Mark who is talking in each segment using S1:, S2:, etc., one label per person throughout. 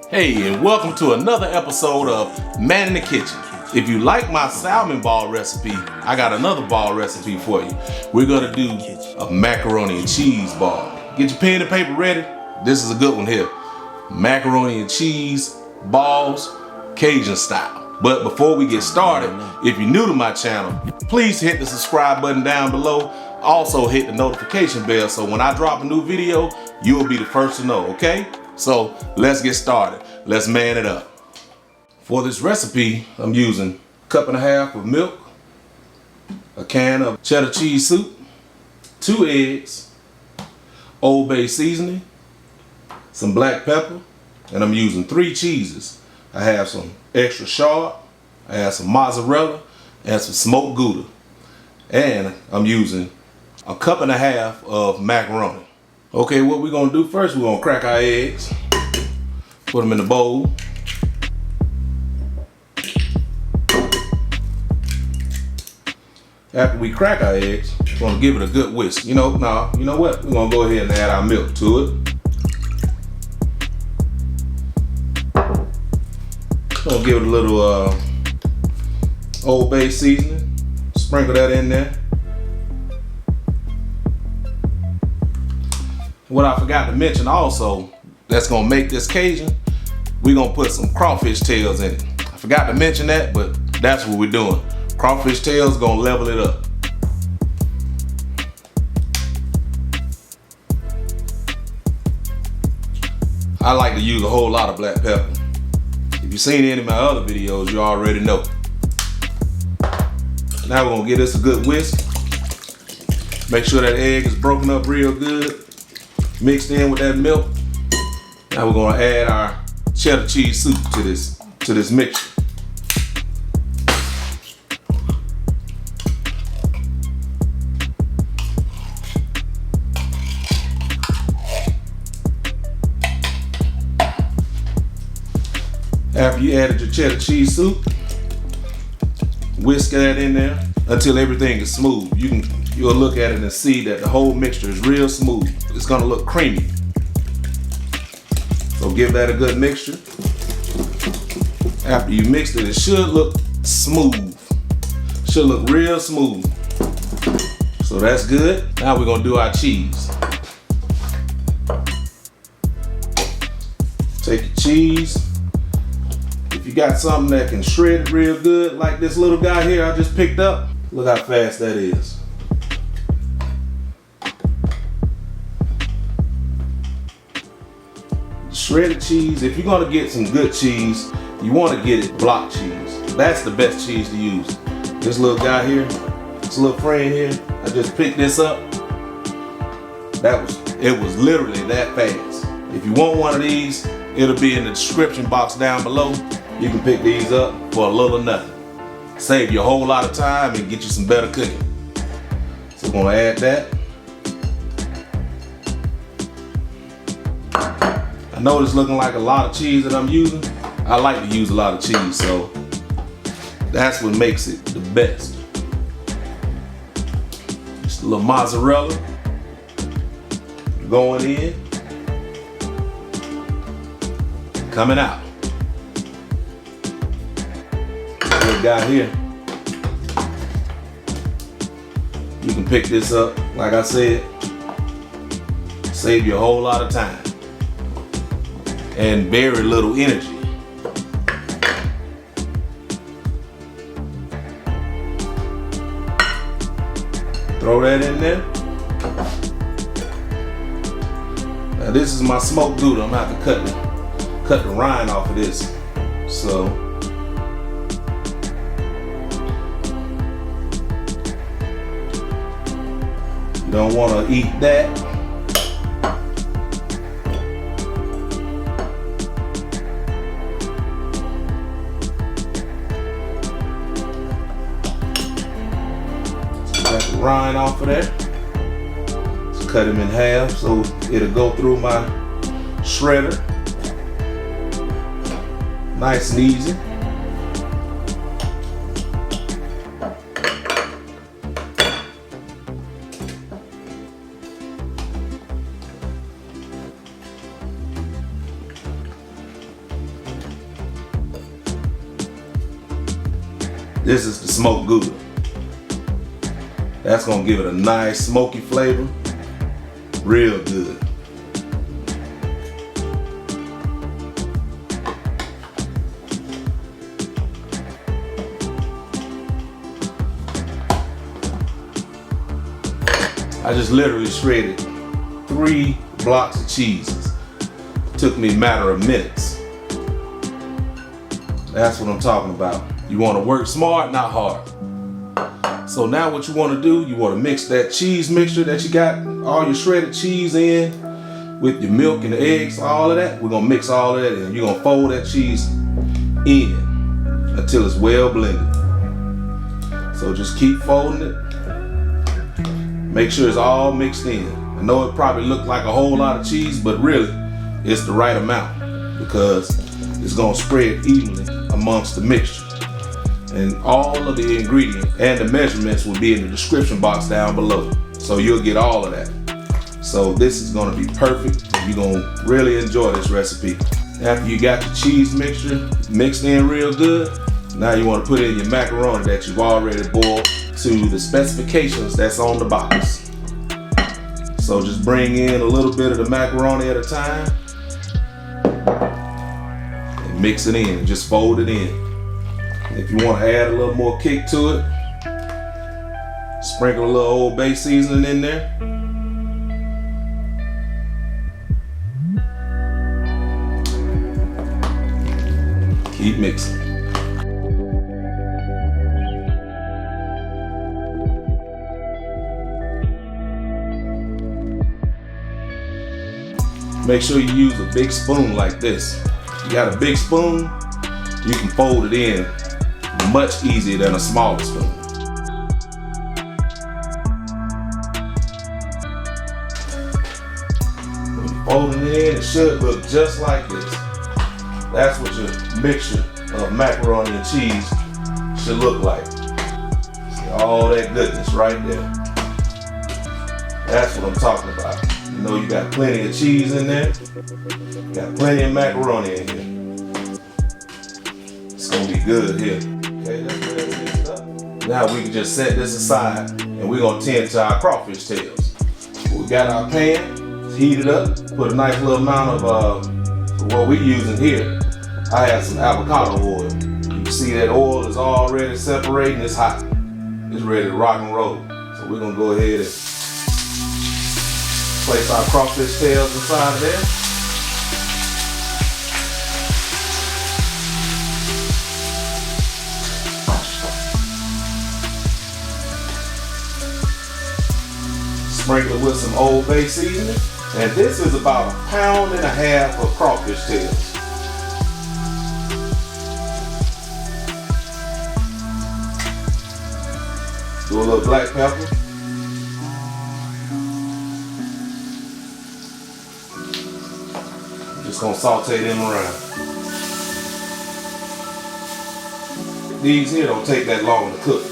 S1: Hey, and welcome to another episode of Man in the Kitchen. If you like my salmon ball recipe, I got another ball recipe for you. We're gonna do a macaroni and cheese ball. Get your pen and paper ready. This is a good one here. Macaroni and cheese balls, Cajun style. But before we get started, if you're new to my channel, please hit the subscribe button down below. Also hit the notification bell so when I drop a new video, you'll be the first to know, okay? So let's get started. Let's man it up. For this recipe, I'm using a cup and a half of milk, a can of cheddar cheese soup, 2 eggs, Old Bay seasoning, some black pepper, and I'm using 3 cheeses. I have some extra sharp, I have some mozzarella, and some smoked Gouda. And I'm using a cup and a half of macaroni. Okay, what we're gonna do first, we're gonna crack our eggs, put them in the bowl. After we crack our eggs, we're gonna give it a good whisk. You know what? We're gonna go ahead and add our milk to it. Gonna give it a little Old Bay seasoning. Sprinkle that in there. What I forgot to mention also, that's gonna make this Cajun, we're gonna put some crawfish tails in it. I forgot to mention that, but that's what we're doing. Crawfish tails gonna level it up. I like to use a whole lot of black pepper. If you've seen any of my other videos, you already know. Now we're gonna give this a good whisk. Make sure that egg is broken up real good. Mixed in with that milk. Now we're gonna add our cheddar cheese soup to this mixture. After you added your cheddar cheese soup, whisk that in there until everything is smooth. You'll look at it and see that the whole mixture is real smooth. It's gonna look creamy. So give that a good mixture. After you mix it, it should look smooth. Should look real smooth. So that's good. Now we're gonna do our cheese. Take your cheese. If you got something that can shred it real good, like this little guy here I just picked up, look how fast that is. Shredded cheese, if you're gonna get some good cheese, you wanna get it block cheese. That's the best cheese to use. This little guy here, this little friend here, I just picked this up. It was literally that fast. If you want one of these, it'll be in the description box down below. You can pick these up for a little nothing. Save you a whole lot of time and get you some better cooking. So we're gonna add that. I know it's looking like a lot of cheese that I'm using. I like to use a lot of cheese, so that's what makes it the best. Just a little mozzarella going in, coming out. This guy here, you can pick this up, like I said, save you a whole lot of time and very little energy. Throw that in there. Now this is my smoked Gouda. I'm gonna have to cut the rind off of this. So you don't want to eat that. Rind off of there. Just cut them in half so it'll go through my shredder. Nice and easy. This is the smoked Gouda. That's gonna give it a nice smoky flavor. Real good. I just literally shredded 3 blocks of cheeses. Took me a matter of minutes. That's what I'm talking about. You want to work smart, not hard. So now what you want to do, you want to mix that cheese mixture that you got all your shredded cheese in with your milk and the eggs, all of that. We're going to mix all of that and you're going to fold that cheese in until it's well blended. So just keep folding it. Make sure it's all mixed in. I know it probably looked like a whole lot of cheese, but really it's the right amount because it's going to spread evenly amongst the mixture. And all of the ingredients and the measurements will be in the description box down below. So you'll get all of that. So this is going to be perfect. You're going to really enjoy this recipe. After you got the cheese mixture mixed in real good, now you want to put in your macaroni that you've already boiled to the specifications that's on the box. So just bring in a little bit of the macaroni at a time and mix it in. Just fold it in. If you want to add a little more kick to it, sprinkle a little Old Bay seasoning in there. Keep mixing. Make sure you use a big spoon like this. If you got a big spoon, you can fold it in much easier than a smaller spoon. When you fold it in, it should look just like this. That's what your mixture of macaroni and cheese should look like. See all that goodness right there. That's what I'm talking about. You know you got plenty of cheese in there. You got plenty of macaroni in here. It's gonna be good here. Okay, that's ready to mix up. Now we can just set this aside and we're gonna tend to our crawfish tails. We got our pan, heated up, put a nice little amount of what we're using here. I have some avocado oil. You can see that oil is already separating, it's hot. It's ready to rock and roll. So we're gonna go ahead and place our crawfish tails inside of there. Sprinkle it with some Old Bay seasoning. And this is about 1.5 pounds of crawfish tails. Do a little black pepper. Just gonna saute them around. These here don't take that long to cook.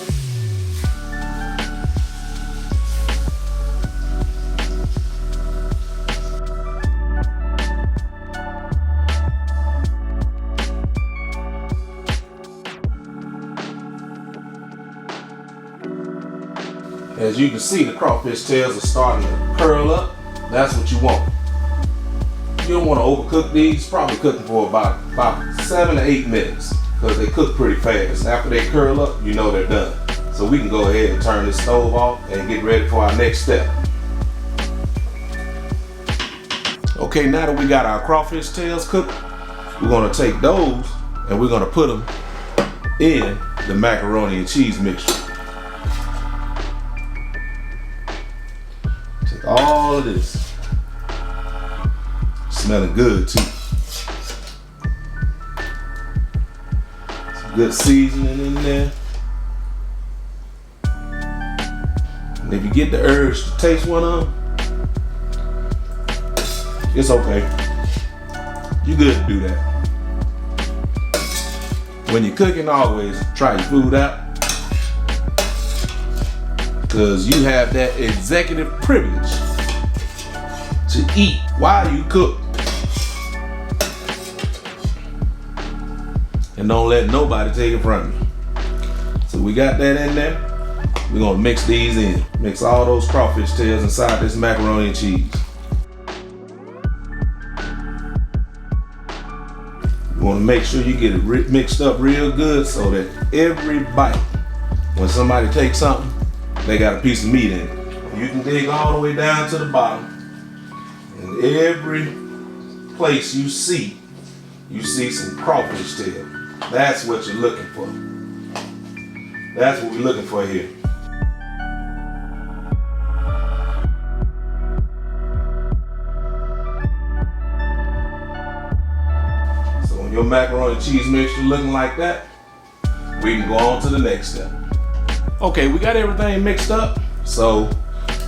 S1: As you can see, the crawfish tails are starting to curl up. That's what you want. You don't want to overcook these. Probably cook them for about 7 to 8 minutes because they cook pretty fast. After they curl up, you know they're done. So we can go ahead and turn this stove off and get ready for our next step. Okay, now that we got our crawfish tails cooked, we're going to take those and we're going to put them in the macaroni and cheese mixture. Take all of this. Smelling good too. Some good seasoning in there. And if you get the urge to taste one of them, it's okay. You good to do that. When you're cooking, always try your food out. Because you have that executive privilege to eat while you cook. And don't let nobody take it from you. So we got that in there. We're gonna mix these in. Mix all those crawfish tails inside this macaroni and cheese. You wanna make sure you get it mixed up real good so that every bite, when somebody takes something, they got a piece of meat in it. You can dig all the way down to the bottom, and every place you see some crawfish tail. That's what you're looking for. That's what we're looking for here. So when your macaroni and cheese mixture looking like that, we can go on to the next step. Okay, we got everything mixed up, so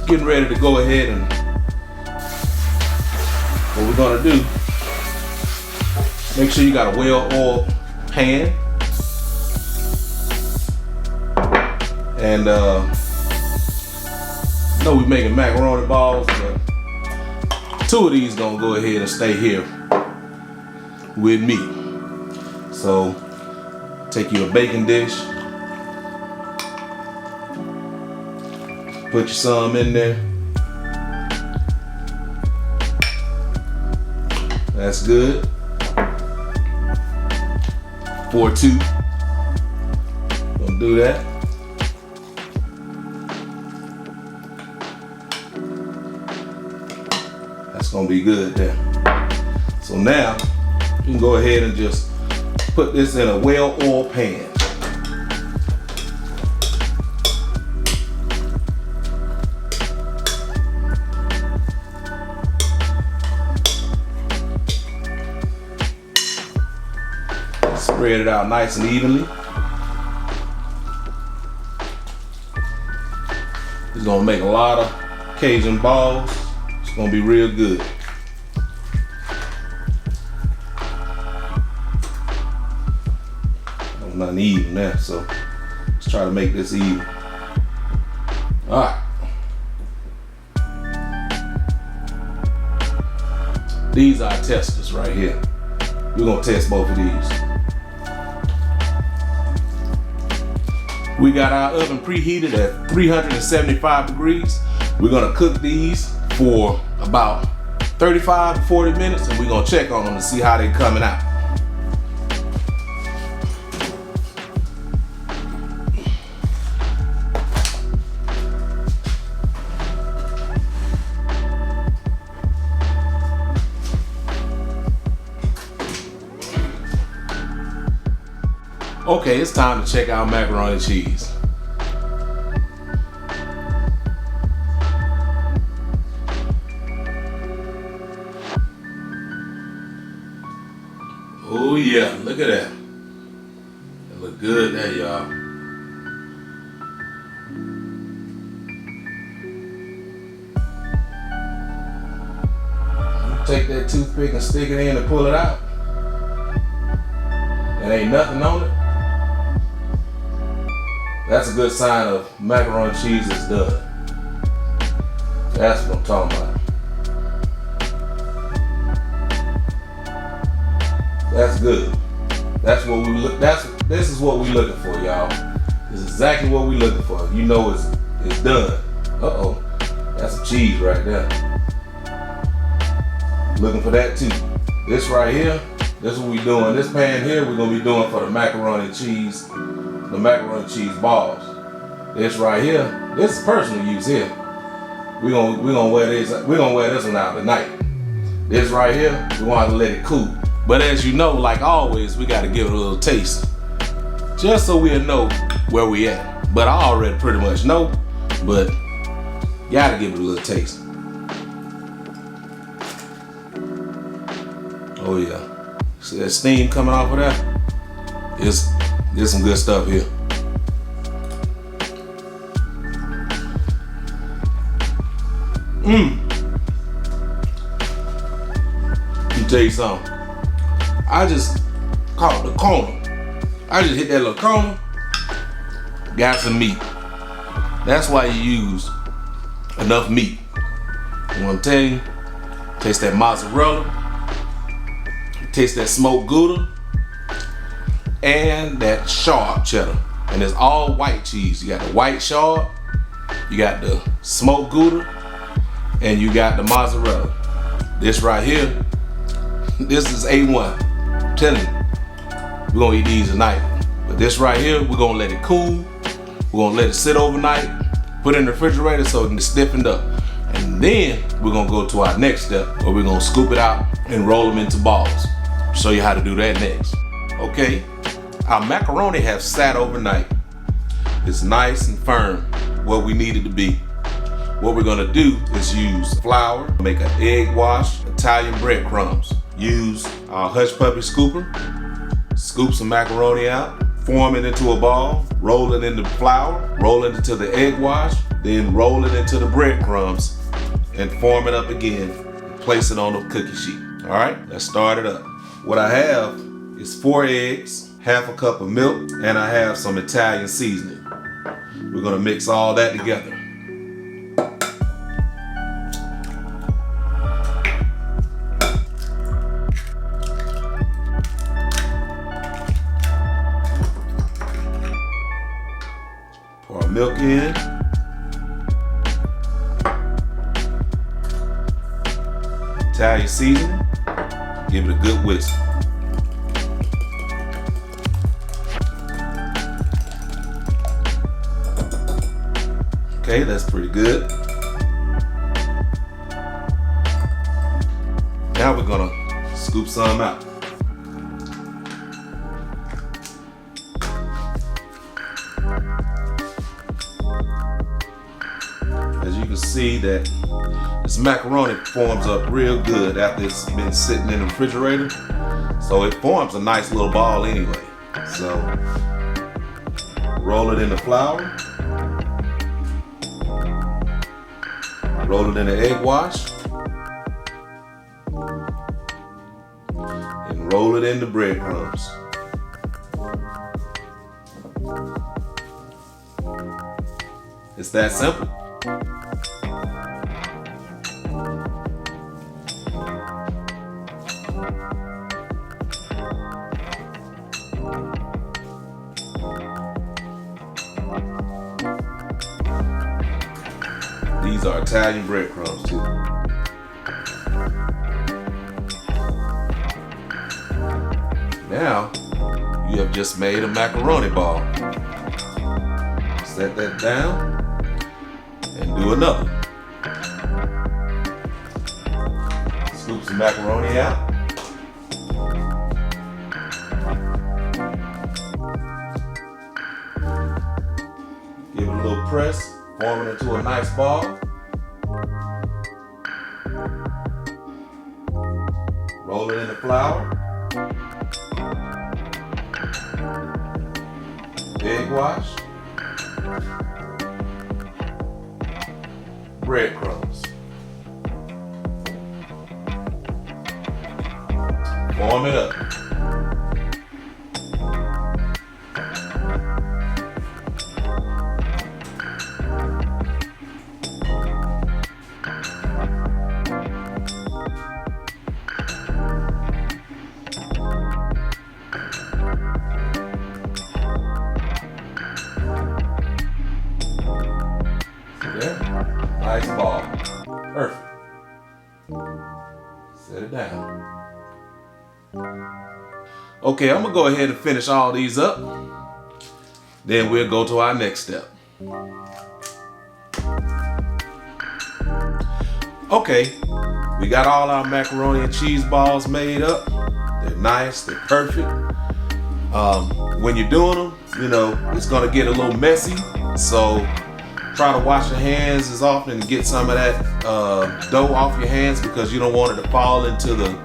S1: getting ready to go ahead and what we're gonna do, make sure you got a well-oiled pan. And know we're making macaroni balls, but 2 of these gonna go ahead and stay here with me. So take you a baking dish, put your some in there. That's good. For 2. Gonna do that. That's gonna be good there. So now you can go ahead and just put this in a well-oiled pan. Spread it out nice and evenly. It's gonna make a lot of Cajun balls. It's gonna be real good. Nothing even there, so let's try to make this even. All right. These are our testers right here. We're gonna test both of these. We got our oven preheated at 375 degrees. We're gonna cook these for about 35 to 40 minutes, and we're gonna check on them to see how they're coming out. Okay, it's time to check out macaroni and cheese. Oh yeah, look at that. That look good there, y'all. You take that toothpick and stick it in and pull it out. There ain't nothing on it. That's a good sign of macaroni and cheese is done. That's what I'm talking about. That's good. That's what we look. This is what we looking for, y'all. This is exactly what we looking for. You know it's done. Uh-oh. That's some cheese right there. Looking for that too. This right here, this is what we doing. This pan here, we're gonna be doing for the macaroni and cheese. The macaroni and cheese balls. This right here, this is personal use here. We're gonna wear this. We're gonna wear this one out tonight. This right here, we want to let it cool. But as you know, like always, we gotta give it a little taste, just so we'll know where we at. But I already pretty much know, but gotta give it a little taste. Oh yeah, see that steam coming off of that? There's some good stuff here. Let me tell you something. I just caught the corner. I just hit that little corner. Got some meat. That's why you use enough meat. You know what I'm telling you? Taste that mozzarella. Taste that smoked Gouda. And that sharp cheddar. And it's all white cheese. You got the white shard, you got the smoked Gouda, and you got the mozzarella. This right here, this is A1. I'm telling you, we're gonna eat these tonight. But this right here, we're gonna let it cool. We're gonna let it sit overnight, put it in the refrigerator so it can get stiffened up. And then we're gonna go to our next step where we're gonna scoop it out and roll them into balls. Show you how to do that next. Okay, our macaroni have sat overnight. It's nice and firm, what we need it to be. What we're gonna do is use flour, make an egg wash, Italian breadcrumbs. Use our hush puppy scooper, scoop some macaroni out, form it into a ball, roll it into flour, roll it into the egg wash, then roll it into the breadcrumbs and form it up again. Place it on the cookie sheet. All right, let's start it up. What I have is 4 eggs, half a cup of milk, and I have some Italian seasoning. We're gonna mix all that together. Pour our milk in. Italian seasoning. Give it a good whisk. Okay, that's pretty good. Now we're gonna scoop some out. As you can see that this macaroni forms up real good after it's been sitting in the refrigerator. So it forms a nice little ball anyway. So roll it in the flour. Roll it in the egg wash. And roll it in the breadcrumbs. It's that simple. These are Italian breadcrumbs too. Now, you have just made a macaroni ball. Set that down and do another. Scoop some macaroni out. Give it a little press, form it into a nice ball. Roll it in the flour. Egg wash. Breadcrumbs. Form it up. Nice ball. Perfect. Set it down. Okay, I'm gonna go ahead and finish all these up. Then we'll go to our next step. Okay, we got all our macaroni and cheese balls made up. They're nice, they're perfect. When you're doing them, you know, it's gonna get a little messy. So try to wash your hands as often and get some of that dough off your hands, because you don't want it to fall into the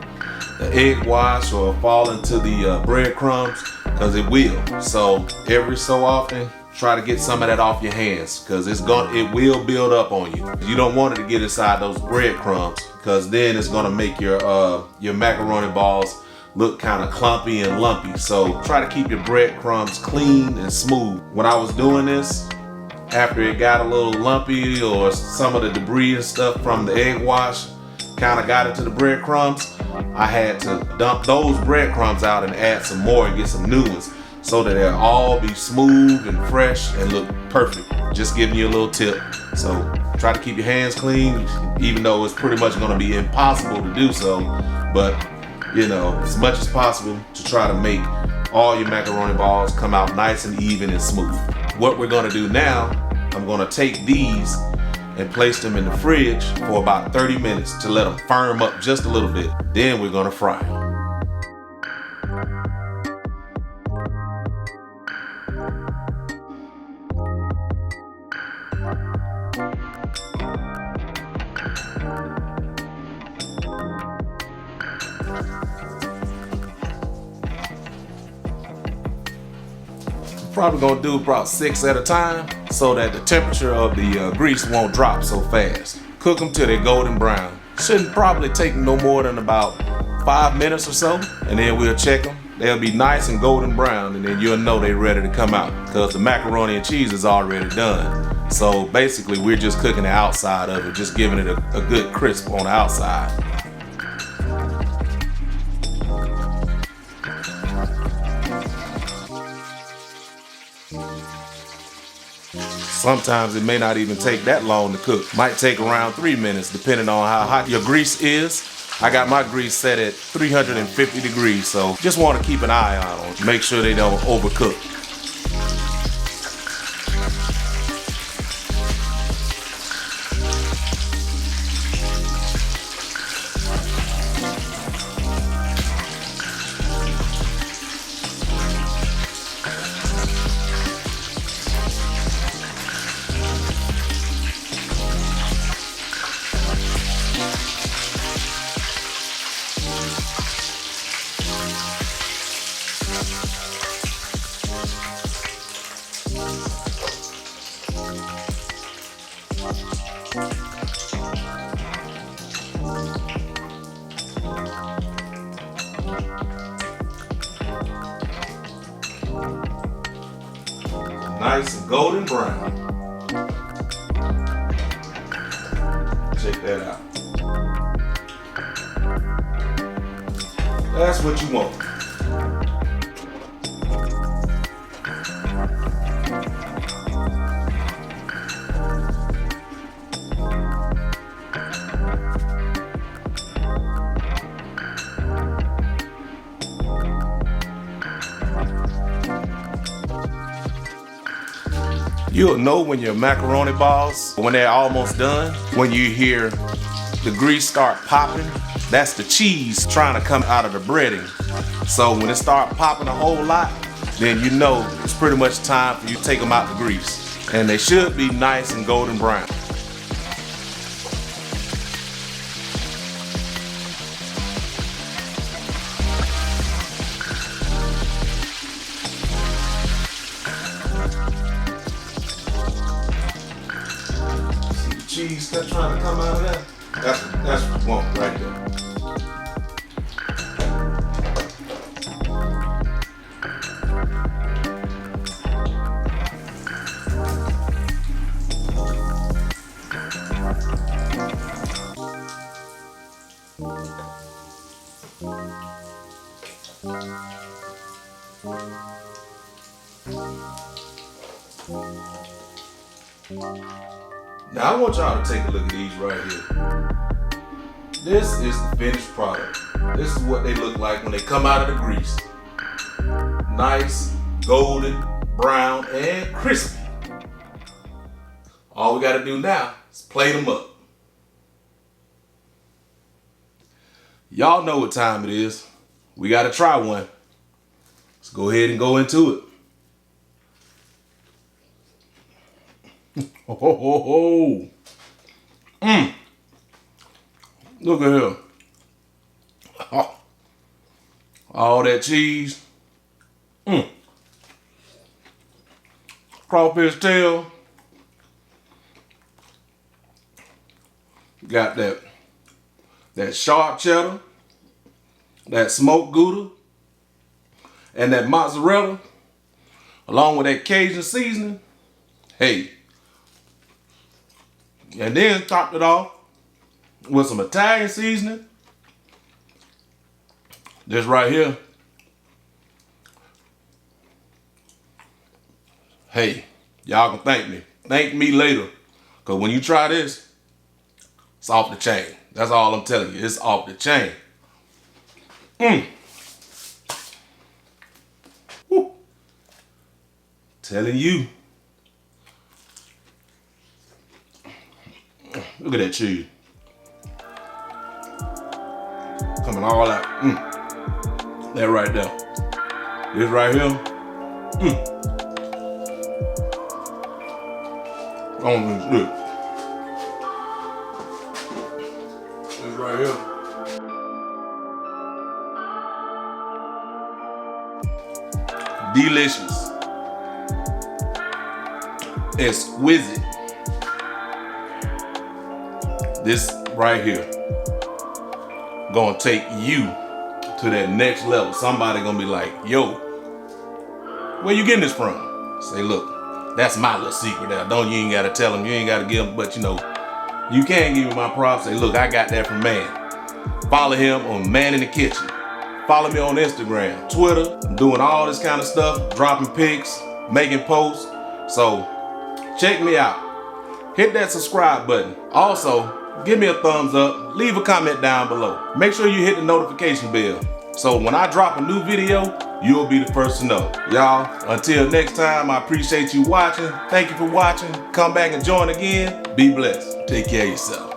S1: egg wash or fall into the breadcrumbs, because it will. So every so often, try to get some of that off your hands, because it will build up on you. You don't want it to get inside those breadcrumbs, because then it's gonna make your macaroni balls look kind of clumpy and lumpy. So try to keep your breadcrumbs clean and smooth. When I was doing this, after it got a little lumpy or some of the debris and stuff from the egg wash kind of got into the breadcrumbs, I had to dump those breadcrumbs out and add some more and get some new ones. so that they'll all be smooth and fresh and look perfect. Just giving you a little tip. So try to keep your hands clean, even though it's pretty much gonna be impossible to do so. But you know, as much as possible to try to make all your macaroni balls come out nice and even and smooth. What we're gonna do now, I'm gonna take these and place them in the fridge for about 30 minutes to let them firm up just a little bit. Then we're gonna fry them. Probably gonna do about 6 at a time so that the temperature of the grease won't drop so fast. Cook them till they're golden brown. Shouldn't probably take no more than about 5 minutes or so, and then we'll check them. They'll be nice and golden brown, and then you'll know they're ready to come out because the macaroni and cheese is already done. So basically we're just cooking the outside of it, just giving it a good crisp on the outside. Sometimes it may not even take that long to cook. Might take around 3 minutes depending on how hot your grease is. I got my grease set at 350 degrees, so just want to keep an eye on them. Make sure they don't overcook. Nice and golden brown. Check that out. That's what you want. You'll know when your macaroni balls, when they're almost done, when you hear the grease start popping, that's the cheese trying to come out of the breading. So when it start popping a whole lot, then you know it's pretty much time for you to take them out the grease. And they should be nice and golden brown. Cheese that's trying to come out of that. That's what you want right there. Now I want y'all to take a look at these right here. This is the finished product. This is what they look like when they come out of the grease. Nice, golden, brown, and crispy. All we gotta do now is plate them up. Y'all know what time it is. We gotta try one. Let's go ahead and go into it. Oh. Look at here. Oh. All that cheese. Crawfish tail. Got that sharp cheddar, that smoked Gouda, and that mozzarella, along with that Cajun seasoning. Hey. And then topped it off with some Italian seasoning. This right here hey, y'all can thank me. Thank me later. Because when you try this, it's off the chain. That's all I'm telling you. It's off the chain. Woo. Telling you. Look at that cheese. Coming all out. That right there. This right here. Oh, good. This right here. Delicious. Exquisite. This right here gonna take you to that next level. Somebody gonna be like, yo, where you getting this from? Say, look, that's my little secret there. You ain't gotta tell them, you ain't gotta give them, but you know, you can give me my props. Say, look, I got that from Man. Follow him on Man in the Kitchen. Follow me on Instagram, Twitter. I'm doing all this kind of stuff, dropping pics, making posts. So check me out. Hit that subscribe button. Also, give me a thumbs up, leave a comment down below. Make sure you hit the notification bell, so when I drop a new video, you'll be the first to know. Y'all, until next time, I appreciate you watching. Thank you for watching. Come back and join again. Be blessed. Take care of yourself.